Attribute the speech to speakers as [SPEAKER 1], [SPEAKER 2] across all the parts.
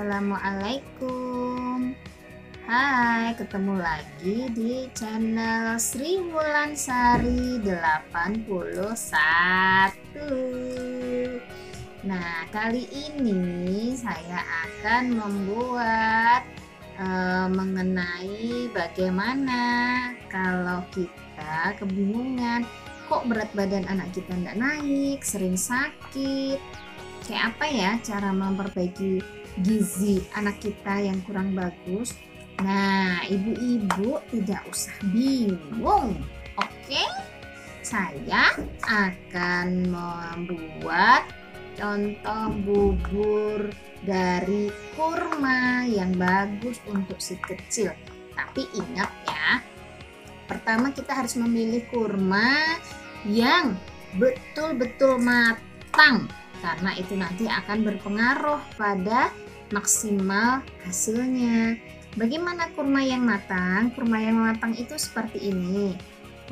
[SPEAKER 1] Assalamualaikum. Hai, ketemu lagi di channel Sri Wulansari 81. Nah, kali ini saya akan membuat mengenai bagaimana kalau kita kebingungan kok berat badan anak kita tidak naik, sering sakit. Kayak apa ya cara memperbaiki gizi anak kita yang kurang bagus? Nah, ibu-ibu tidak usah bingung. Oke? Saya akan membuat contoh bubur dari kurma yang bagus untuk si kecil. Tapi ingat ya, pertama kita harus memilih kurma yang betul-betul matang, karena itu nanti akan berpengaruh pada maksimal hasilnya. Bagaimana kurma yang matang? Kurma yang matang itu seperti ini.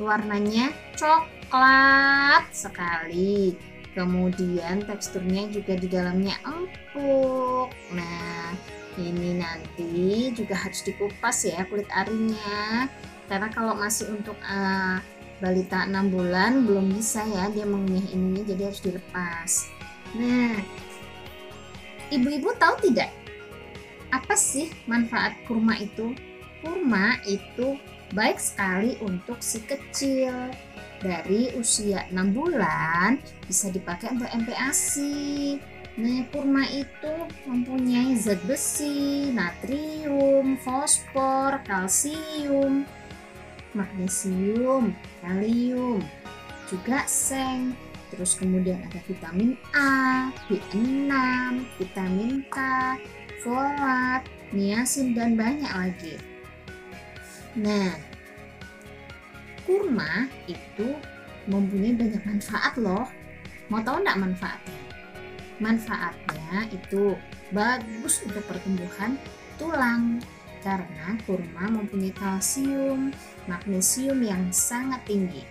[SPEAKER 1] Warnanya coklat sekali. Kemudian teksturnya juga di dalamnya empuk. Nah, ini nanti juga harus dikupas ya kulit arinya. Karena kalau masih untuk balita 6 bulan belum bisa ya dia mengunyah ini, jadi harus dilepas. Nah, ibu-ibu tahu tidak apa sih manfaat kurma itu? Kurma itu baik sekali untuk si kecil. Dari usia 6 bulan bisa dipakai untuk MPASI. Nah, kurma itu mempunyai zat besi, natrium, fosfor, kalsium, magnesium, kalium, juga seng. Terus kemudian ada vitamin A, B6, vitamin K, folat, niacin, dan banyak lagi. Nah, kurma itu mempunyai banyak manfaat loh. Mau tahu enggak manfaatnya? Manfaatnya itu bagus untuk pertumbuhan tulang, karena kurma mempunyai kalsium, magnesium yang sangat tinggi.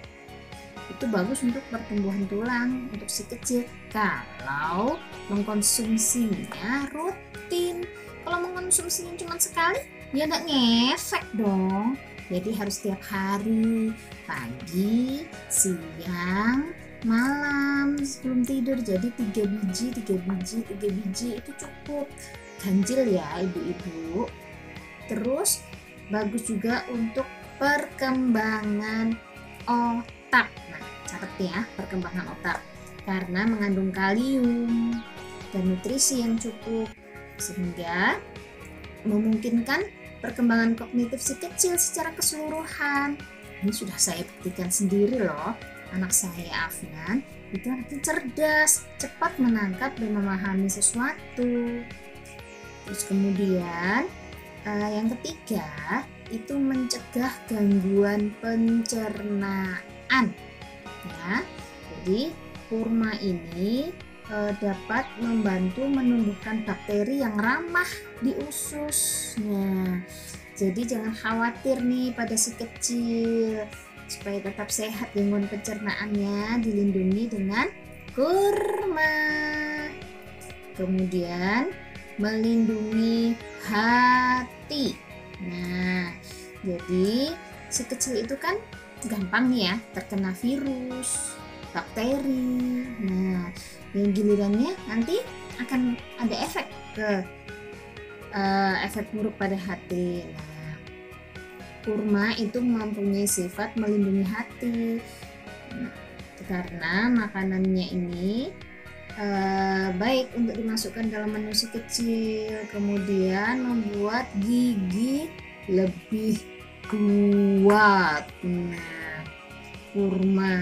[SPEAKER 1] Itu bagus untuk pertumbuhan tulang untuk si kecil kalau mengkonsumsinya rutin. Kalau mengkonsumsinya cuma sekali ya nggak ngefek dong. Jadi harus setiap hari, pagi, siang, malam sebelum tidur. Jadi 3 biji itu cukup. Ganjil ya ibu-ibu. Terus bagus juga untuk perkembangan otak. Nah, catat ya, perkembangan otak, karena mengandung kalium dan nutrisi yang cukup, sehingga memungkinkan perkembangan kognitif si kecil secara keseluruhan. Ini sudah saya buktikan sendiri loh. Anak saya Afnan itu anaknya cerdas, cepat menangkap dan memahami sesuatu. Terus kemudian yang ketiga itu mencegah gangguan pencernaan ya. Jadi kurma ini dapat membantu menumbuhkan bakteri yang ramah di usus. Nah, jadi jangan khawatir nih pada si kecil, supaya tetap sehat gangguan pencernaannya dilindungi dengan kurma. Kemudian melindungi hati. Nah, jadi si kecil itu kan gampang nih ya terkena virus, bakteri. Nah, yang gilirannya nanti akan ada efek buruk pada hati. Nah, kurma itu mempunyai sifat melindungi hati. Nah, karena makanannya ini baik untuk dimasukkan dalam menu si kecil, kemudian membuat gigi lebih kuat. Nah, kurma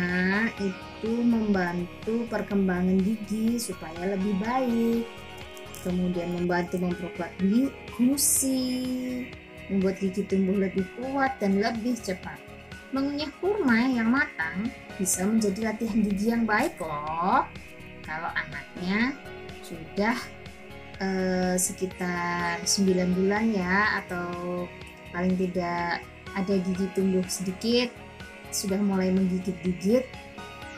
[SPEAKER 1] itu membantu perkembangan gigi supaya lebih baik, kemudian membantu memperkuat gusi, membuat gigi tumbuh lebih kuat dan lebih cepat. Mengunyah kurma yang matang bisa menjadi latihan gigi yang baik loh. Kalau anaknya sudah sekitar 9 bulan ya, atau paling tidak ada gigi tumbuh sedikit, sudah mulai menggigit-gigit,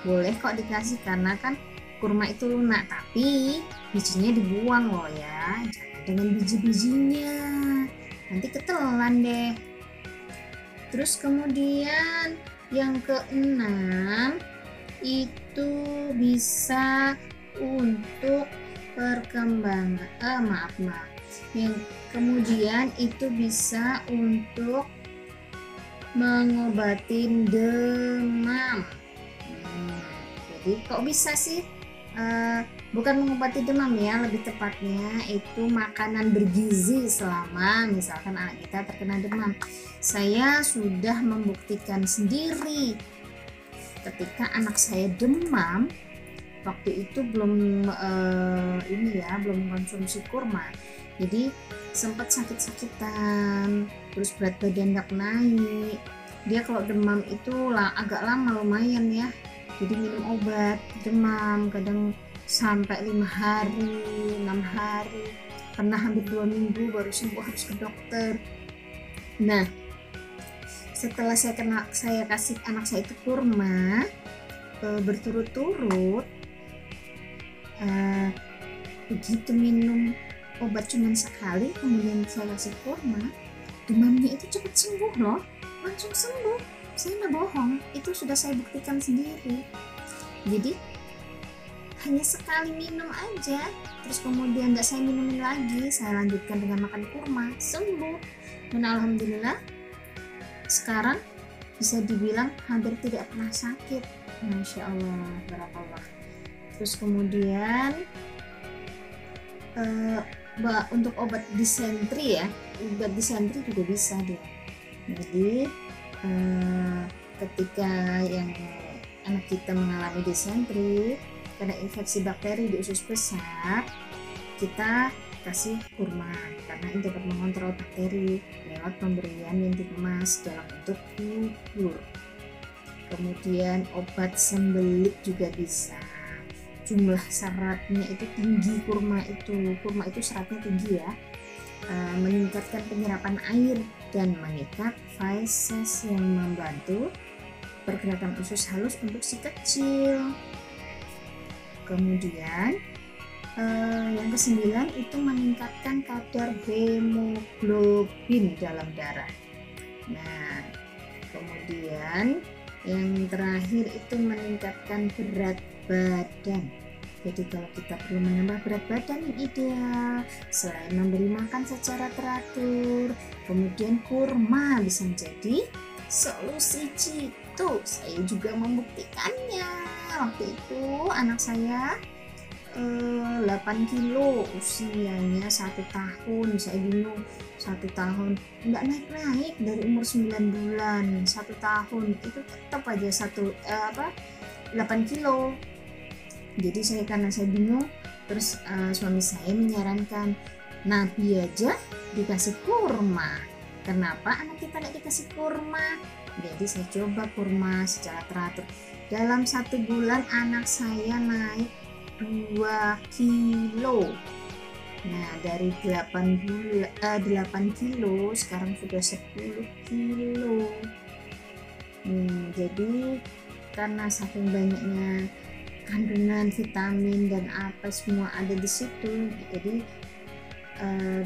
[SPEAKER 1] boleh kok dikasih, karena kan kurma itu lunak, tapi bijinya dibuang loh ya, jangan dengan biji-bijinya, nanti ketelan deh. Terus kemudian yang keenam itu bisa untuk perkembangan yang kemudian itu bisa untuk mengobatin demam. Jadi kok bisa sih bukan mengobati demam ya, lebih tepatnya itu makanan bergizi selama misalkan anak kita terkena demam. Saya sudah membuktikan sendiri ketika anak saya demam, waktu itu belum belum konsumsi kurma, jadi sempat sakit-sakitan, terus berat badan nggak naik. Dia kalau demam itu agak lama lumayan ya, jadi minum obat demam kadang sampai 5 hari 6 hari, pernah hampir 2 minggu baru sembuh, harus ke dokter. Nah setelah saya kasih anak saya itu kurma berturut-turut, begitu minum obat cuma sekali kemudian saya kasih kurma, demamnya itu cepat sembuh loh, langsung sembuh. Saya nggak bohong, itu sudah saya buktikan sendiri. Jadi hanya sekali minum aja, terus kemudian nggak saya minumin lagi, saya lanjutkan dengan makan kurma, sembuh. Dan alhamdulillah sekarang bisa dibilang hampir tidak pernah sakit. Masya Allah, barakallah. Terus kemudian untuk obat disentri ya, obat disentri juga bisa deh. Jadi ketika yang anak kita mengalami disentri karena infeksi bakteri di usus besar, kita kasih kurma karena ini dapat mengontrol bakteri lewat pemberian yang dikemas dalam bentuk bubur. Kemudian obat sembelit juga bisa, jumlah seratnya itu tinggi. Kurma itu seratnya tinggi ya, meningkatkan penyerapan air dan mengikat feses yang membantu pergerakan usus halus untuk si kecil. Kemudian yang kesembilan itu meningkatkan kadar hemoglobin dalam darah. Nah kemudian yang terakhir itu meningkatkan berat badan. Jadi kalau kita perlu menambah berat badan yang ideal, selain memberi makan secara teratur, kemudian kurma bisa menjadi solusi jitu. Saya juga membuktikannya. Waktu itu anak saya 8 kilo, usianya 1 tahun. Saya bingung, 1 tahun nggak naik-naik dari umur 9 bulan, 1 tahun itu tetap aja 8 kilo. Jadi karena saya bingung, terus suami saya menyarankan Nabi aja dikasih kurma, kenapa anak kita tidak dikasih kurma? Jadi saya coba kurma secara teratur. Dalam 1 bulan anak saya naik 2 kilo. Nah dari 8 kilo sekarang sudah 10 kilo. Jadi karena saking banyaknya kandungan vitamin dan apa semua ada di situ, jadi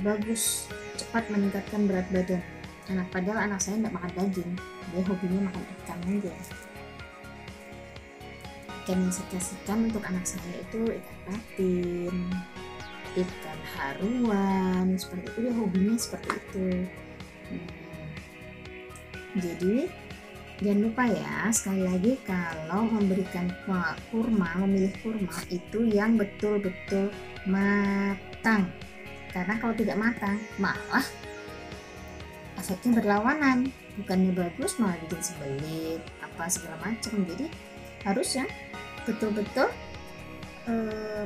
[SPEAKER 1] bagus, cepat meningkatkan berat badan anak. Padahal anak saya tidak makan daging, dia hobinya makan ikan aja. Ikan yang saya kasihkan untuk anak saya itu ikan patin, ikan haruan, seperti itu, dia hobinya seperti itu. Jadi jangan lupa ya, sekali lagi kalau memberikan kurma, memilih kurma itu yang betul-betul matang. Karena kalau tidak matang malah efeknya berlawanan, bukannya bagus malah bikin sembelit apa segala macam. Jadi harus yang betul-betul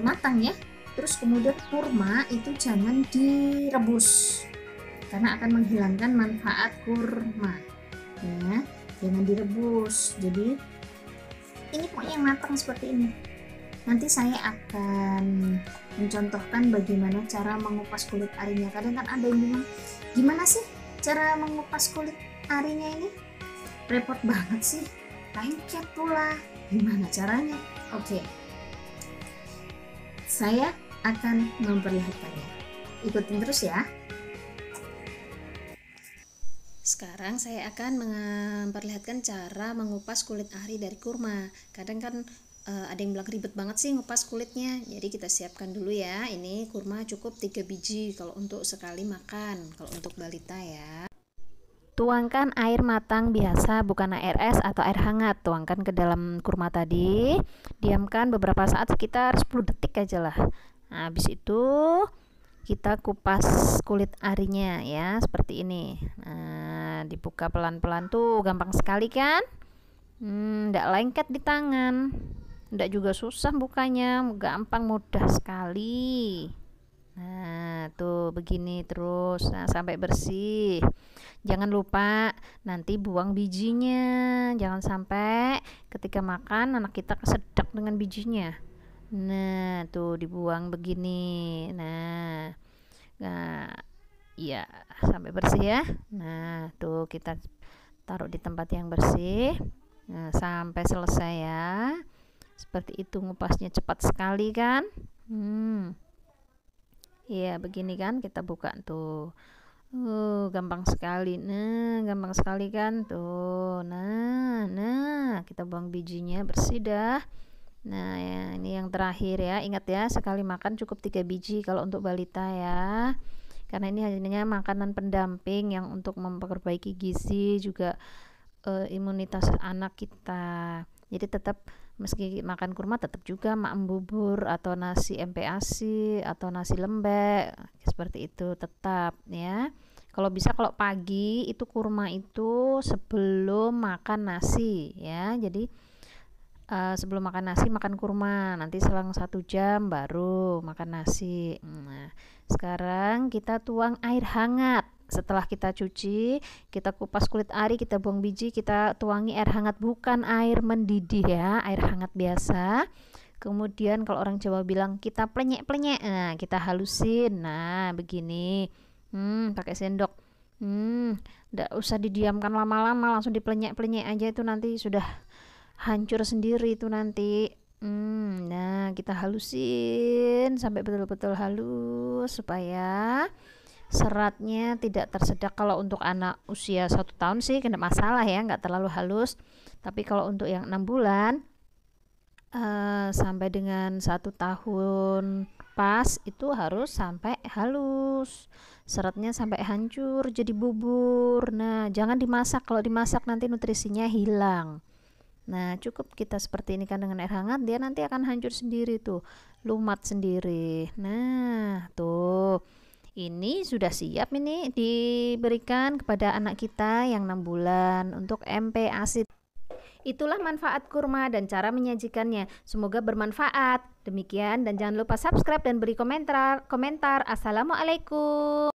[SPEAKER 1] matang ya. Terus kemudian kurma itu jangan direbus karena akan menghilangkan manfaat kurma ya. Jangan direbus. Jadi ini pokoknya matang seperti ini. Nanti saya akan mencontohkan bagaimana cara mengupas kulit arinya. Kadang kan ada yang bilang, gimana sih cara mengupas kulit arinya ini? Repot banget sih, lengket pula. Gimana caranya? Oke, saya akan memperlihatkannya. Ikutin terus ya.
[SPEAKER 2] Sekarang saya akan memperlihatkan cara mengupas kulit ari dari kurma. Kadang kan ada yang bilang ribet banget sih ngupas kulitnya. Jadi kita siapkan dulu ya. Ini kurma cukup 3 biji kalau untuk sekali makan, kalau untuk balita ya. Tuangkan air matang biasa, bukan air es atau air hangat. Tuangkan ke dalam kurma tadi. Diamkan beberapa saat, sekitar 10 detik aja lah. Nah, habis itu kita kupas kulit arinya ya, seperti ini. Nah, dibuka pelan-pelan tuh, gampang sekali kan? Nggak lengket di tangan, nggak juga susah bukanya, gampang, mudah sekali. Nah, tuh begini terus, nah, sampai bersih. Jangan lupa nanti buang bijinya, jangan sampai ketika makan anak kita kesedak dengan bijinya. Nah, tuh dibuang begini. Nah, ya, sampai bersih ya. Nah, tuh kita taruh di tempat yang bersih. Nah, sampai selesai ya. Seperti itu, ngupasnya cepat sekali kan? Ya, begini kan, kita buka tuh. Gampang sekali. Nah, gampang sekali kan tuh. Nah, kita buang bijinya, bersih dah. Nah, ya, ini yang terakhir ya. Ingat ya, sekali makan cukup 3 biji kalau untuk balita ya. Karena ini hanya makanan pendamping yang untuk memperbaiki gizi, juga imunitas anak kita. Jadi tetap meski makan kurma tetap juga makan bubur atau nasi MPASI atau nasi lembek seperti itu tetap ya. Kalau bisa, kalau pagi itu kurma itu sebelum makan nasi ya. Jadi sebelum makan nasi makan kurma, nanti selang 1 jam baru makan nasi. Nah, sekarang kita tuang air hangat. Setelah kita cuci, kita kupas kulit ari, kita buang biji, kita tuangi air hangat, bukan air mendidih ya, air hangat biasa. Kemudian kalau orang Jawa bilang kita plenyek-plenyek, nah kita halusin. Nah, begini. Pakai sendok. Nggak usah didiamkan lama-lama, langsung diplenyek-plenyek aja, itu nanti sudah hancur sendiri itu nanti. Nah, kita halusin sampai betul-betul halus supaya seratnya tidak tersedak. Kalau untuk anak usia 1 tahun sih kena masalah ya, nggak terlalu halus. Tapi kalau untuk yang 6 bulan sampai dengan 1 tahun pas, itu harus sampai halus, seratnya sampai hancur jadi bubur. Nah, jangan dimasak, kalau dimasak nanti nutrisinya hilang. Nah, cukup kita seperti ini kan dengan air hangat, dia nanti akan hancur sendiri tuh, lumat sendiri. Nah, tuh. Ini sudah siap ini diberikan kepada anak kita yang 6 bulan untuk MPASI. Itulah manfaat kurma dan cara menyajikannya. Semoga bermanfaat. Demikian, dan jangan lupa subscribe dan beri komentar. Assalamualaikum.